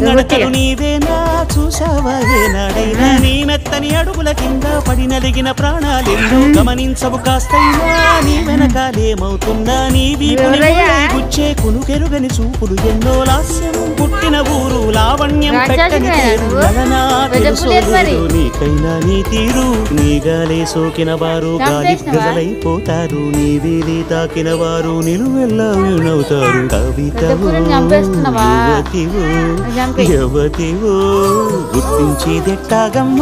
నడకలు నీవేనా చూసావా ఏనాడైనా నీ మెత్తని అడుగుల కింద పడి నలిగిన ప్రాణాలెన్నో గమనించవు కాస్తైనా నీ వెనకాలేమవుతుందా నీ వీపుని గుచ్చే కునుకెరుగని చూపులు ఎన్నో లాస్యం పుట్టిన ఊరు లావణ్యం పెట్టని పేరు నలనా తెలుసోలేదు నీకైనా నీ తీరు నీ గాలే సోకిన వారు గాలి గజలైపోతారు నీ వీధి తాకిన వారు నిలువెల్లా వినవుతారు కవితవో యువతివో యువతివో గుర్తించేదెట్టాగమ్మ